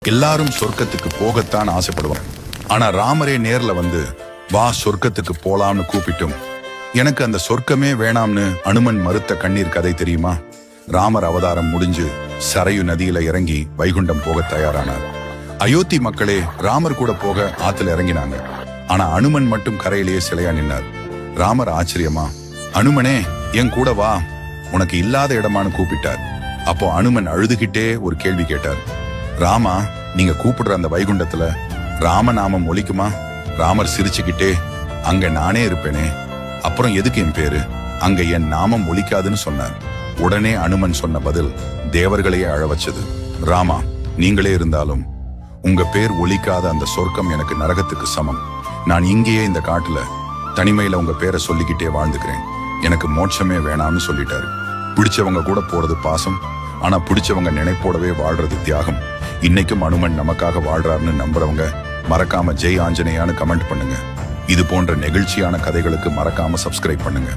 எல்லாரும் சொர்க்கத்துக்கு போகத்தான் ஆசைப்படுவாங்க. ஆனா ராமரே நேர்ல வந்து வா சொர்க்கத்துக்கு போலாம்னு கூப்பிட்டும் எனக்கு அந்த சொர்க்கமே வேணாம்னு அனுமன் மறுத்த கண்ணீர் கதை தெரியுமா? ராமர் அவதாரம் முடிஞ்சு சரையு நதியில இறங்கி வைகுண்டம் போக தயாரானார். அயோத்தி மக்களே ராமர் கூட போக ஆத்துல இறங்கினாங்க. ஆனா அனுமன் மட்டும் கரையிலேயே சிலையா நின்னார். ராமர் ஆச்சரியமா, அனுமனே என் கூட வா, உனக்கு இல்லாத இடமானு கூப்பிட்டார். அப்போ அனுமன் அழுதுகிட்டே ஒரு கேள்வி கேட்டார். ராமா, நீங்க கூப்பிடுற அந்த வைகுண்டத்துல ராமநாமம் ஒலிக்குமா? ராமர் சிரிச்சுக்கிட்டே, அங்க நானே இருப்பேனே, அப்புறம் எதுக்கு என் பேரு? அங்க என் நாமம் ஒலிக்காதுன்னு சொன்னார். உடனே அனுமன் சொன்ன பதில் தேவர்களையே அழ வச்சது. ராமா, நீங்களே இருந்தாலும் உங்க பேர் ஒலிக்காத அந்த சொர்க்கம் எனக்கு நரகத்துக்கு சமம். நான் இங்கேயே இந்த காட்டுல தனிமையில உங்க பேரை சொல்லிக்கிட்டே வாழ்ந்துக்கிறேன். எனக்கு மோட்சமே வேணாம்னு சொல்லிட்டாரு. பிடிச்சவங்க கூட போறது பாசம், ஆனா பிடிச்சவங்க நினைப்போடவே வாழ்றது தியாகம். இன்னைக்கும் அனுமன் நமக்காக வாழ்றாருன்னு நம்புறவங்க மறக்காம ஜெய் ஆஞ்சநேயான்னு கமெண்ட் பண்ணுங்க. இது போன்ற நெகிழ்ச்சியான கதைகளுக்கு மறக்காம சப்ஸ்கிரைப் பண்ணுங்க.